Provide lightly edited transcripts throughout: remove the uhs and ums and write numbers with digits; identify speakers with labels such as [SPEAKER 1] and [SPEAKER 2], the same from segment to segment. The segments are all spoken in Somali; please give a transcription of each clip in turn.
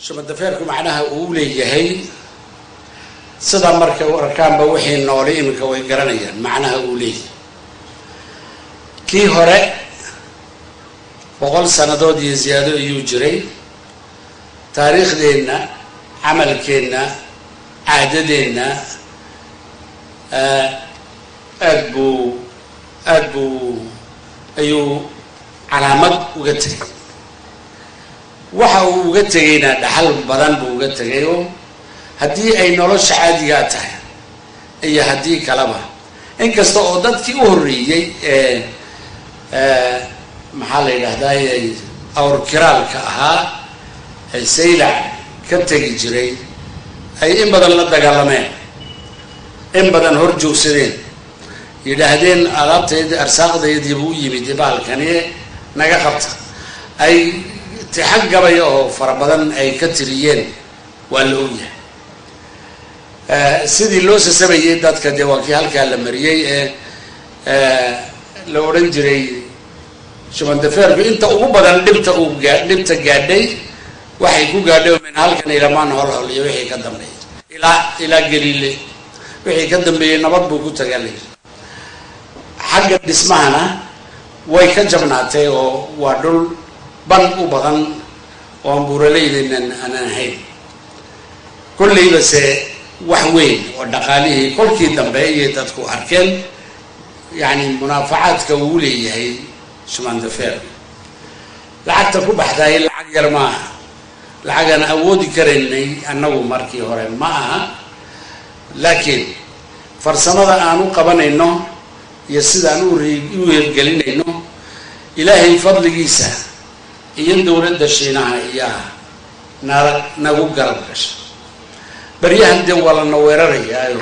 [SPEAKER 1] شمندفيركم معناها أولي هي صدا مركب أركان بوحي نوري من كوي قرنيا معناها أولي كي هراء وقال سندود يزيادو يجري تاريخ دينا عمل كينا عهد دينا أدبو أيو علامات وقتي waxa uu uga tagayna dhaxal badan buu uga tagayo hadii ay nolosha caadiga tahay iyo hadii kalaba inkasta oo dadkii u horeeyay maxaa la yiraahdaa awr kiraalka ahaa ay sayla ka tagi jiray ay in badan la dagaalameen in badan hor joogsadeen yiraahdeen alaabteedii arsaaqdeedii buu yimid baalkani naga qabta ay تحقق أو فربضن أي كتريين والأولية سيدي اللوس السبعية دات كدواكي هالكالمرية لو رنجري شو من دفر بأنت أوبدن لبت قادي وحي كو قادي من هالكن إلى ما نهار هالي وحي قدم لي إلى قليل وحي قدم لي نبض بوكو تقالي حق اسمعنا ويكجبناتي ودول بان وبغن وامبورليد ان انا هي كل بس وحوين ودقاليه كل كي دنبيه ددكو اركن يعني منافعات كوليه هي شمندفير لعقت ku baxday lacag yar ma lacag aan awoodi kareynay annagu markii hore ma aha laakiin farsamada aanu qabanayno iyo sidaan u reegelinayno ilaahay fadligiisa iyo dawladda Shiinaha iyaa nagu garab gashay bariyahan de wala weerarayaayo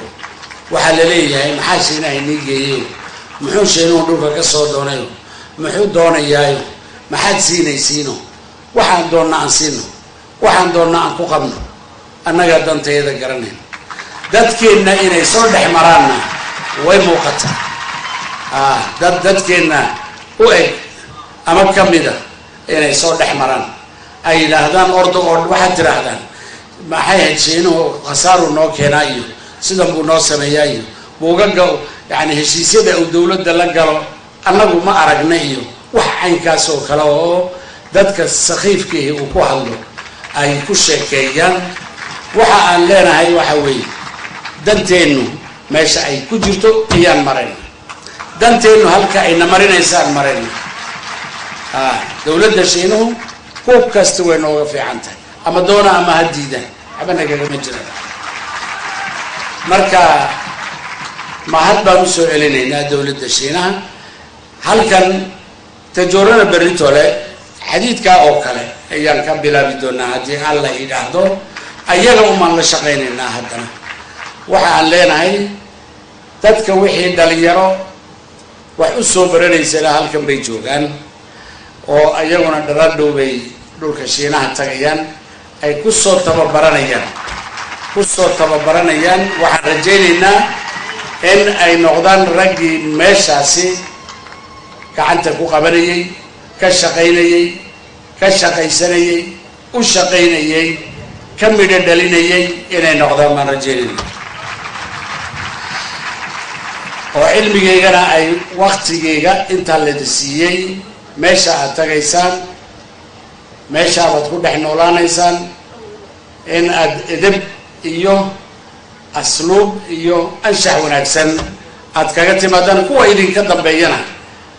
[SPEAKER 1] waxa la leeyahay maxaa Shiinaha nigeeyo muxuu Shiinaha dhulka ka soo doonayo muxuu doonayaayo maxaad siinaysiino waxaan doonaa aan siino waxaan doonaa aan ku qabno annaga danteeda garanay dadkeena inay soo dhaxmaraana way muuqataa dadkeena u eg ama kamida inay soo dhaxmaraan ay ilaahdaan ordo oo waxa tirahdaan maxay heshiino qasaaru noo keenayo sida buu noo sameeyayo buugaga yani heshiisyada uu dawladda la galo annagu ma aragnayo wax aynkaas oo kale oo dadka saxiifkii uu ku hadlo ay ku sheekeeyaan waxa aan leenahay waxa weey danteenu meesha ay ku jirto iyaan marin danteenu halka ay namarinaysan marin دولة الشينو كوب كاستوين أو في عنته أما دونا أما هديدا حبنا كذا مجرد مركا ما حد بمسوا إلينا دولة الشينها هل كان تجورنا بريتوله حديث كا أوكله أيام كان بلا بدونا هدي الله يدهدو أيام ما الله شقينا هدنا وحن لنا هاي تذكوي دليرو وحسوا بريسلا هل كان بيجوغان oo ayaguna dharadhoobay dhulka Shiinaha tagayaan ay ku soo tababaranayaan waxaan rajaynaynaa in ay noqdaan ragii meeshaasi gacanta ku qabanayay ka shaqaynayay ka shaqaysanayay u shaqaynayay ka midho dhalinayay inay noqdaan ma rajaynayna oo cilmigeygana ay waqtigeyga inta la siiyay meesha aad tagaysaan meesha aad ku dhex noolaanaysaan in aad edeb iyo asluub iyo anshax wanaagsan aad kaga timaadaan kuwa idinka dambeeyana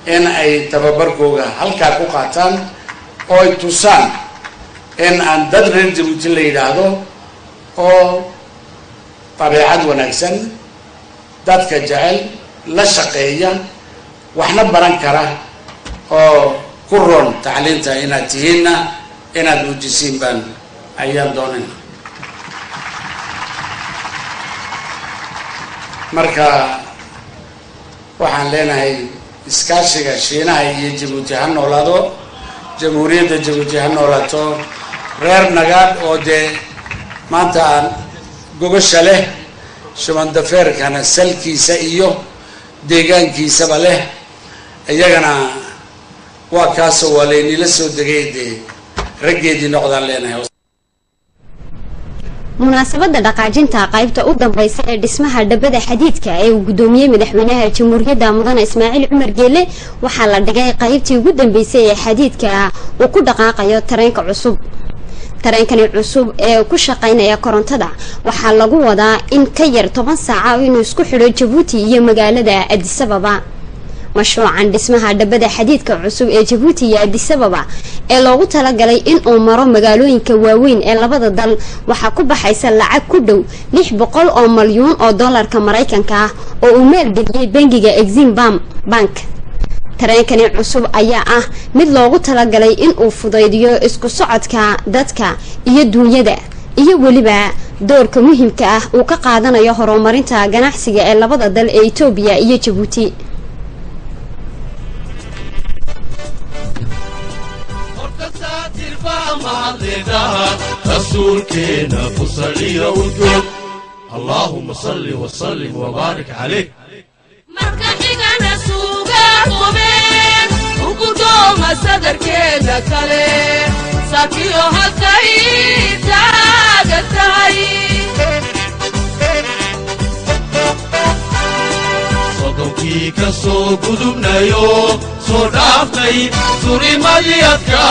[SPEAKER 1] in ay tababarkooga halkaa ku qaataan oo ay tusaan in aan dad reer Jabuuti la yidhaahdo oo tabiicad wanaagsan dadka jecel la shaqeeya waxna baran kara oo kuron tacliinta inaad tihiina inaad muujisiin baan ayaan doonayna marka waxaan leenahay iskaashiga Shiinaha iyo Jabuuti ha noolaado jamhuuriyadda Jabuuti ha noolaato reer nagaad oo de maanta aan gogosha leh Shimandafeerkana salkiisa iyo deegaankiisaba leh iyagana waa kaasoo waa leynila soo degay de raggeedii noqdaan leenahay
[SPEAKER 2] munaasabada dhaqaajinta qaybta u dambaysa ee dhismaha dhabada xadiidka ee uu gudoomiyay madaxweynaha jamhuuriyadda mudane Ismaaciil Cumar Geele waxaa la dhigay qaybtii ugu dambeysay ee xadiidka uu ku dhaqaaqayo tareenka cusub. tareenkani cusub ee ku shaqeynaya korontada waxaa lagu wadaa in ka yar 10 saac inuu isku xidho Djibouti iyo magaalada Addis Ababa. mashruucan dhismaha dhabada xadiidka cusub ee Djibouti iyo Addis Ababa ee loogu talagalay in uu maro magaalooyinka waaweyn ee labada dal waxa ku baxaysa lacag ku dhow 600 oo malyan oo dollarka Mareykanka ah oo uu maalgeliyay bangiga Exim Bank. tareenkani cusub ayaa ah mid loogu talagalay in uu fudaydiyo isku socodka dadka iyo dunyada iyo waliba doorka muhiimka ah uu ka qaadanayo horumarinta ganacsiga ee labada dal ee Itoobiya iyo Djibouti.
[SPEAKER 3] رسولكنا فصلي ودود اللهم صل وسلم وبارك عليه مركحنا سوغا قومين وقدوم صدر كذا كله ساكيو هكاي تاغتاي صدوكي كسو قدومنايو صدافتي سوري مالياتكا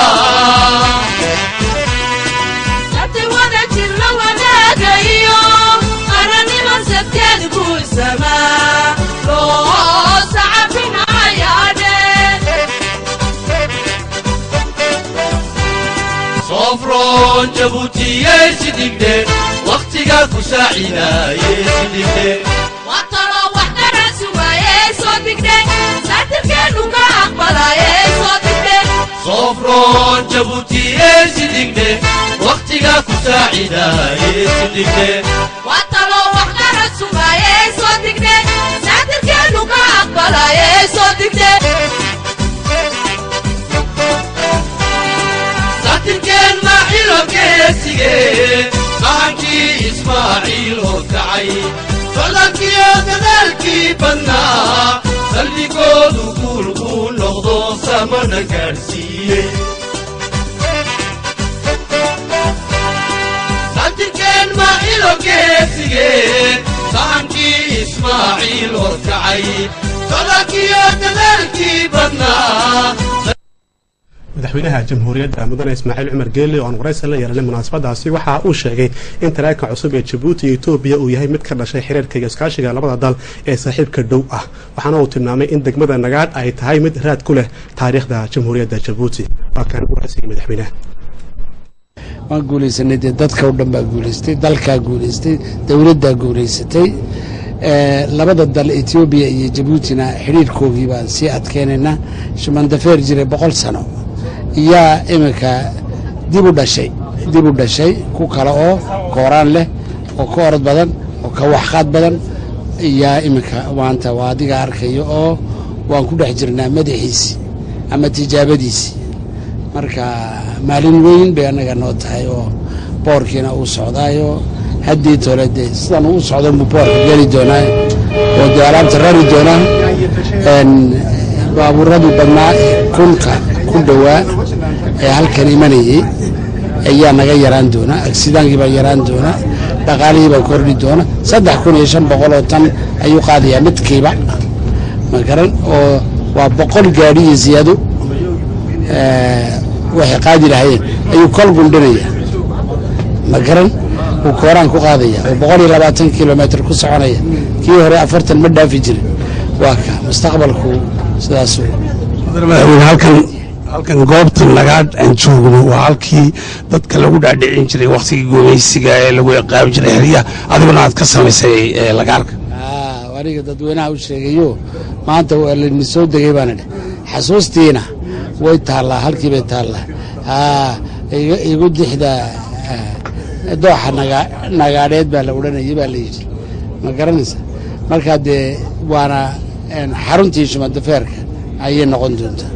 [SPEAKER 3] صفرون جبوتي يسدقدي وقتك كساعينا يسدقدي وطلع وحدة رسوة يسدقدي ساتركنوك أقبلا يسدقدي صفرون جبوتي يسدقدي وقتك كساعينا يسدقدي وطلع وحدة رسوة يسدقدي ساتركنوك أقبلا يسدقدي ساتركن معيلو كيسيجي معكي إسماعيل هكعي فلكي أدنالكي بنا سلقو دقول قول نغضو سامنا كارسيه ساتركن معيلو كيسيجي معكي إسماعيل هكعي فلكي أدنالكي بنا
[SPEAKER 4] madaxweynaha jamhuuriyadda mudane Ismaaciil Cumar Geele oo waraysi la yeelay munaasabadaasi waxa uu sheegay in tareenka cusub ee Djibouti iyo Itoobiya uu yahay mid ka dhashay xiriirka iskaashiga labada dal ee saaxiibka dhow ah waxaana uu tilmaamay in degmada Nagaad ay tahay mid raad ku leh taariikhda jamhuuriyadda Djibouti wakan waraysiga madaxweynaha
[SPEAKER 5] ma guulaysanay dadka oo dhan baa guulaystay dalka guulaystay dawladda guulaysatay labada dal Itoobiya iyo Djiboutina xiriirkoodii baan si adkeynayna shumandafeer jiray 100 sano yaa imika dib u dhashay ku kala oo kooraan leh oo ka orod badan oo ka waxqad badan yaa imika waanta waadiga arkayo oo waan ku dhex jirnaa madaxiisi ama tijaabadiisi marka maalin weyn bay anaga noo tahay oo boorkiina uu socdaayo haddii toolade sidan uu socdo boorka geli doonaa oo diyaarada rari doonaa baabuuradu badnaa kunka ku dhawaa ee halkan imanayay ayaa naga yaraan doona accident-kii baa yaraan doona dhaqaalihii baa kordhi doona 3500 oo tan ayuu qaadayaa midkiiba ma garan oo waa 100 gaari iyo ziyado waxay qaadi lahaayeen ayuu kol gundinaya ma garan uu kooraan ku qaadaya oo 120 kilometer ku soconaya kii hore 40 ma dhaafi jirin waa ka mustaqbalku sidaas
[SPEAKER 6] halkan goobta Nagaad aan joogno waa halkii dadka lagu dhaadhicin jiray waqtigii gumaysiga ee lagu yaqaan jiray hariya adiguna aad ka samaysay lagaarka
[SPEAKER 5] wariga dadweynaha u sheegayo maanta waa la soo degay baan xasuustiina way taallaa halkii bay taallaa igu dixda dooxa Nagaadeed baa la oranayay baa la yiri ma garanaysa marka de waana xaruntii shumandafeerka ayay noqon doontaa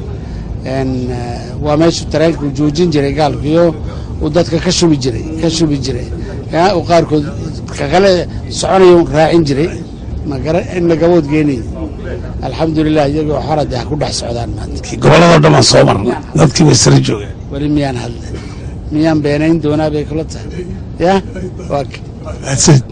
[SPEAKER 5] waa meesha tareenku joojin jiray gaalkiyo uu dadka ka shubi jiray oo qaarkood kale soconayo raacin jiray ma garan in gabood geenay alxamdulillah iyagoo xarada ku dhex socdaan maanta
[SPEAKER 6] gobolada dhammaan soo marna dadkii way sare joogeen
[SPEAKER 5] wali miyaan beenayn doonaa bay kula tahay ya waa
[SPEAKER 6] That's it.